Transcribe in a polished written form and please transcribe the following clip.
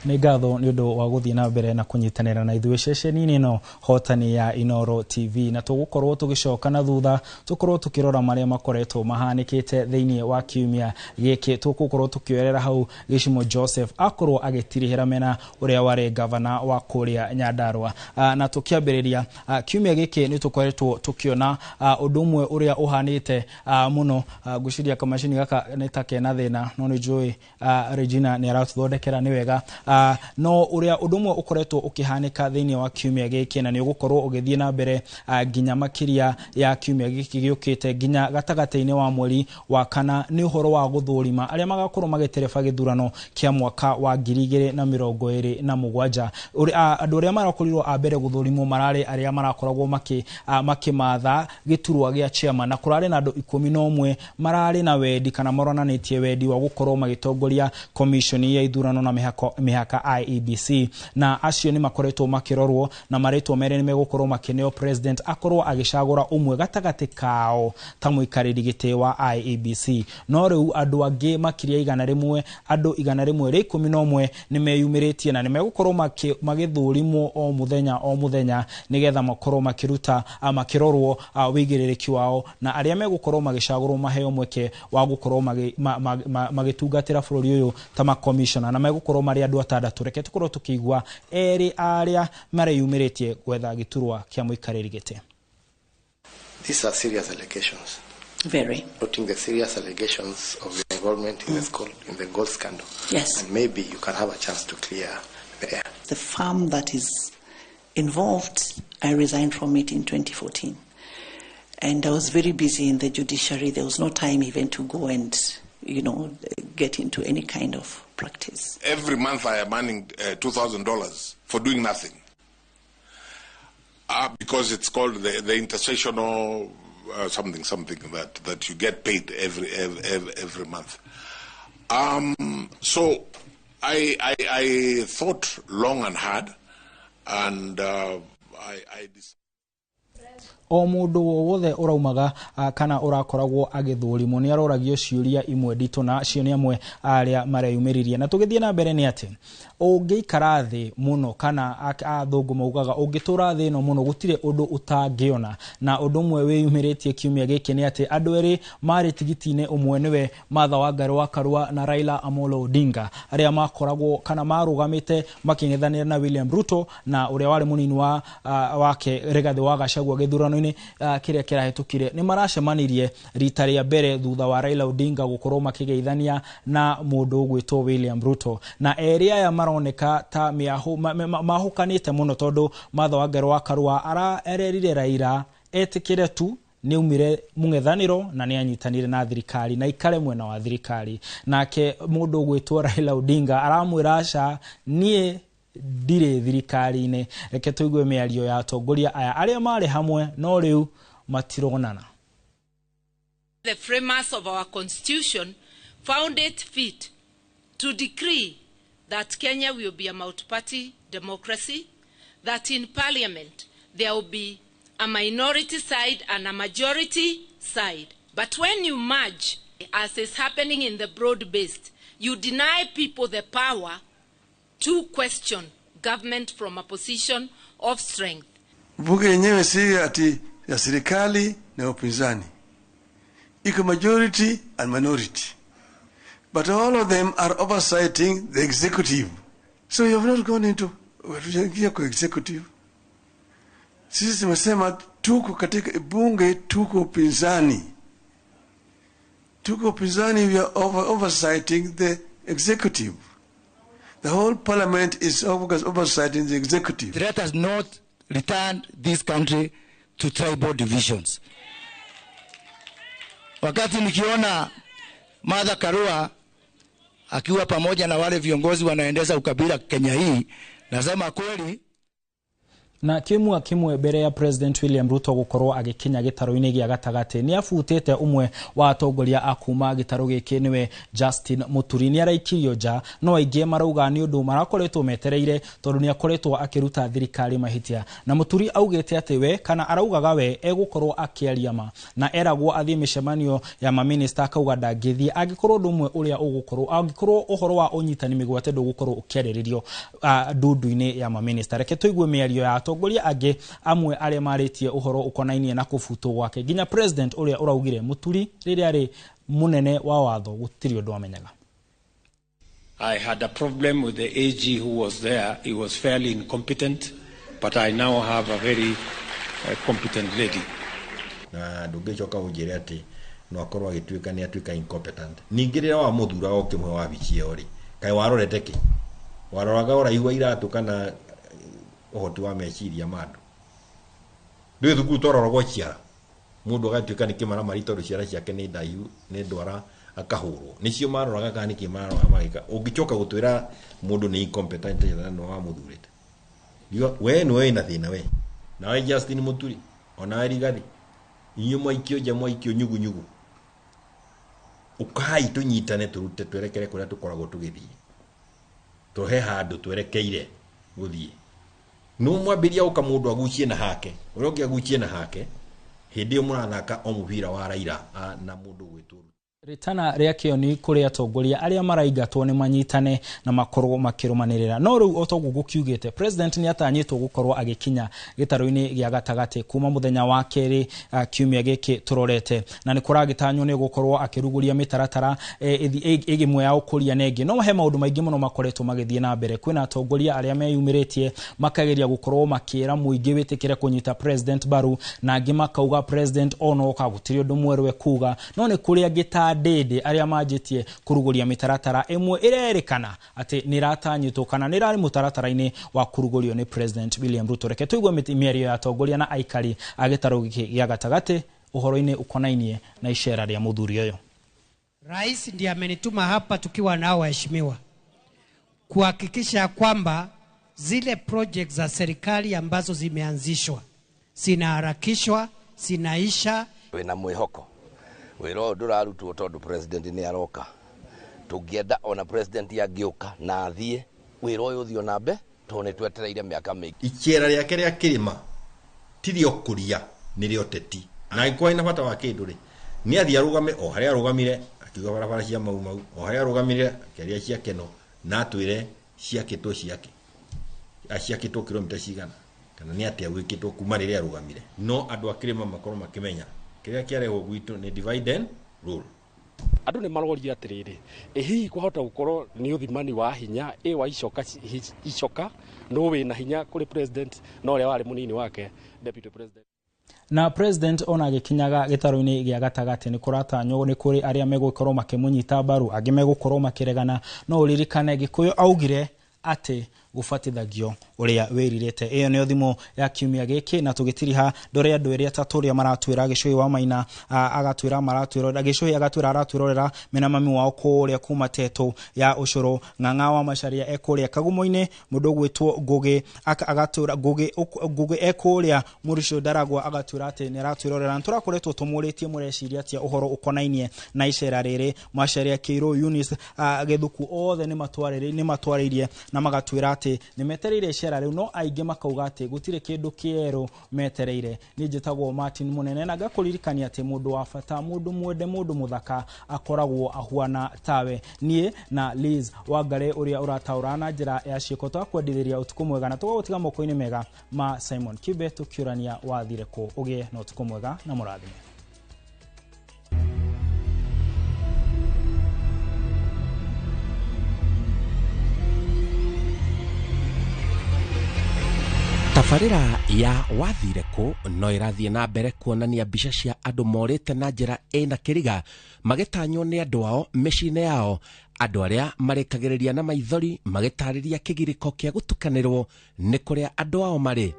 Nĩ ngatho nĩ ũndũ wa gũthiĩ na mbere na kũnyitanĩra na ithuĩ ceceni-inĩ ĩno hotani ya Inooro TV, na tũgũkorwo tũgĩcoka na thutha tũkorwo tũkĩrora marĩa makoretwo mahanĩkĩte thĩinĩ wa kiumia gĩkĩ. Tũgũkorwo tũkĩoerera hau Gĩchimo Joseph akorwo agĩtirihĩra mena ũrĩa warĩ gavana wa kũrĩa Nyandarua, na tũkĩambĩrĩria kiumia gĩkĩ nĩ tũkoretwo tũkĩona ũndũ ũmwe ũrĩa ũhanĩte mũno. Ngwĩciria kamacini gaka nĩ ta kena thĩna, no nĩ njũĩ Regina nĩ aratũthondekera nĩ wega. No ũrĩa ũndũ ũmwe ũkoretwo ũkĩhanĩka thĩinĩ wa kiumia gĩkĩ, na nĩ ũgũkorwo ũgĩthiĩ na mbere nginya makĩria ya kiumia gĩkĩ gĩũkĩte nginya gatagatĩ-inĩ wa mweri wa kana, nĩ ũhoro wa gũthũrima arĩa magakorwo magĩtereba gĩthurano kĩa mwaka wa 2027. Andũ arĩa marakorirwo a mbere gũthũrimwo mararĩ arĩa marakoragwo makĩmatha gĩturwa gĩa chairman, na kũrarĩ na andũ 11 mararĩ na wendi kana maronanĩtie wendi wa gũkorwo magĩtongoria commission ya ithurano na mĩhaka IEBC, na acio nĩ makoretwo makĩrorwo na marĩtwo merĩ nĩ megũkorwo makĩneo president akorwo agĩcagũra ũmwe gatagatĩ kao ta mũikarĩri gĩtĩ wa IEBC. No rĩu andũ angĩ makĩria 100, andũ 111 nĩ meyumĩrĩtie na nĩ megũkorwo magĩthũrimwo o mũthenya nĩgetha makorwo makĩruta makĩrorwo wĩigĩrĩrĩki wao, na arĩa megũkorwo magĩcagũrwo maheo mweke wa gũkorwo magĩtungatĩra bũrũri ũyũ ta commissioner, na megũkorwo marĩ andũ 6. Reke tũkorwo tũkĩigua erĩ arĩa mareyumĩrĩtie gwetha gĩturwa kĩa mũikarĩri gĩtĩ. These are serious allegations. Very. Noting the serious allegations of your involvement in the gold scandal. Yes. And maybe you can have a chance to clear the air. The firm that is involved, I resigned from it in 2014. And I was very busy in the judiciary. There was no time even to go and, get into any kind of practice. Every month I am earning $2,000 for doing nothing. Because it's called the intersessional something that you get paid every month. So I thought long and hard, and I decided. O mũndũ wothe ũraumaga kana ũrakoragwo agĩthũrimwo nĩ aroragio ciũria imwe nditũ, na cio nĩ amwe arĩa mareyumĩririe. Na tũgĩthiĩ na mbere nĩ atĩ ũngĩikara thĩ mũno kana athũngũ maugaga ũngĩtũra thĩ ĩno mũno gũtirĩ ũndũ ũtangĩona, na ũndũ ũmwe wĩyumĩrĩtie kiumia gĩkĩ nĩ atĩ andũ erĩ marĩ tigiti-inĩ ũmwe nĩwe Martha Wangari wa Karua na Raila Amolo Odinga, arĩa makoragwo kana marũgamĩte makĩng'ethanĩra na William Ruto na ũrĩa warĩ mũnini wake Rigathi wa Gachagua gĩthurano kĩrĩa kĩrahĩtũkire. Nĩ maracemanirie rita rĩa mbere thutha wa Raila Odinga gũkorwo makĩgeithania na mũndũ ũgwĩtwo William Ruto, na erĩ aya maroneka ta mahũkanĩte mũno, tondũ Martha Wangari wa Karua arerire Raila etĩkĩre tu nĩ umire mũng'ethanĩro na nĩ anyitanire na thirikari na ikare mwena wa thirikari, nake mũndũ ũgwĩtwo Raila Odinga aramwĩra aca niĩ ndirĩ thirikari-inĩ. Reke tũigue mĩario ya atongoria aya arĩa marĩ hamwe no rĩu matironana. The framers of our constitution found it fit to decree that Kenya will be a multi-party democracy, that in parliament there will be a minority side and a majority side. But when you merge, as is happening in the broad-based, you deny people the power to question government from a position of strength. Bunge yenyewe si ati ya serikali na upinzani. Iko majority and minority. But all of them are oversighting the executive. So you have not gone into executive. Sisi tumesema tuko katika bunge, tuko upinzani. Tuko upinzani, we are oversighting the executive. The whole parliament is oversighting the executive. Let us not return this country to tribal divisions. Wakati nikiona Martha Karua akiwa pamoja na wale viongozi wanaendeza ukabila Kenya hii, nasema kweli Na kimwe mbere ya President William Ruto gukorwo agikinya gitaro-ini gia gatagati ni afutete umwe wa atongoria akuma gitaro giki niwe Justin Muturi ni araikirio nja no aingi marauga ni undu marakoretwo metereire tondu ni akoretwo akiruta thirikari mahitia na Muturi augite ati we kana araugaga we egukorwo akiaria ma na eragwo athie mishemanio ya ma minister akauga ndangithie agikorwo ndumwe uria ugukorwo agikorwo uhoro wa unyitani migwate ndugukorwo ukiriririo ndundu-ini ya ma minister reke tuigue miario ya atongoria angi amwe aria maritie uhoro ukonainie na kufuto gwake ginya president uria uraugire Muturi riria ari munene wa watho gutiri undu amenyaga. I had a problem with the AG who was there. He was fairly incompetent, but I now have a very competent lady. Na ndugicoka unjire ati no akorwo agituika ni atuika incompetent ningirira wa muthura o kimwe wa bicie ori kai warorete ki waroraga uraigwa iratu kana ohoti wa meciria mandu ndu thuku tororogwo ciara mundu agatuika ni kimara marito ciara ciake ni ndayu ni ndwara akahurwo nicio maroraga kana ni kimara magika ungicoka gutwira mundu ni incompetent no wa muthurite we no we na thina we na we Justin Muturi ona Rigathi inyuma ikio jamwa ikio nyugu ukai tunyitane turute twerekere kuria tukoragwo tugithii tuhe handu twerekeire guthii no mwambiria uka mundu agucie na hake uroki agucie na hake hindi umurathaka o mubira wa Raila na mundu gwituru ritana ria kioni kuri atongoria aria maraigatwo ni manyitane na makorwo makirumanirira no riu otogugu kiugite president ni atanyitwo gukorwo agikinya gitaro-ini gia gatagati kuma muthenya wa keri kiumia giki turorete na ni kuragitanywo ni gukorwo akiruguria mitaratara igimwe ya ukuria nengi no he maundu maingi muno makoretwo magithie na mbere kwina atongoria aria meyumiritie makageria gukorwo makira muingi witikire kunyita president baru na angi makauga president ono kagutiri undu mwerwe kuga no ni kuria gita dede aria majitie kuruguria mitaratara emwe irerikana ati niratanyitwo kana nirari mutaratara-ini wa kurugurio ni president William Ruto reke tuigwe mierio ya atongoria na aikari agitaro giki gia gatagati uhoro-ini ukonainie na ishera ria muthuri uyo. Rais ndiye amenituma hapa tukiwa nao waheshimiwa kuhakikisha kwamba zile projects za serikali ambazo zimeanzishwa zinaharakishwa, zinaisha. Wina mwihoko wiro ndurarutwo tondu president ni aroka tungienda ona president agiuka na athie wiro uyu thio nambe tone twetereire miaka mingi ikiera riake ria kirima tirio kuria nirio teti na ikwa ina bata wa kindu ri ni athia rugame o haria rugamire akiuga barabara cia mau o haria rugamire keria cia keno na twire cia kitwo ciake acia kitwo kilomita cigana kana ni atia gwikitwo kuma riria rugamire no andu akirima makorwo makimenya kiria kiareho gwitu ni divide and rule. Andu ni maroria atiriri hihi kwahota gukorwo ni uthimani wa hinya wa icoka no we na hinya kuri president no ria wari munini wake deputy president. Na president ona gikinyaga gitaro-ini gia gatagati ni kuratanywo ni kuri aria megukorwo makimunyita baru agi megukorwo makiregana no uririkane Gikuyu augire ati gufatithagio uria wiririte iyo ni thimo ya kiumia giki na tugitiriha ndore andu eria taturia maratwira Gicui wa Maina agatwira maratwira Gicui agatwira aratwirorera mena mami wao kuria kuma Teto ya ucuru Ng'ang'a wa Macharia ekuria Kagumo-ini mundu gwitwo Ngugi agatwira Ngugi ekuria Murisho Daragwa agatwira ati ni aratwirorera nturakoretwo tumuritie mureciria atia uhoro ukonainie na icera riri Macharia Kiiro Eunice Githuku othe ni matwaririe na magatwira ati ni metereire icera riu no aingi makauga ati gutire kindu kieru metereire ni njitagwo Martin Munene na gakuririkania ati mundu wa fata mundu mwende mundu muthaka akoragwo ahuana tawe nie na Liz Wangare uria urataura na njira ya ciiko twakwenditheria utuku mwega na tugutiga moko-ini mega ma Simon Kibe tukiurania wathire ku ugie na utuku mwega na murathime. Tabarĩra ya wathire ku no irathie na mbere kuonania mbica cia andu morite na njira ina kiriga magitanywo ni andu ao micine yao andu aria marikagiriria na maithori magitariria kigiriko kia gutukanirwo ni kuria andu ao mari.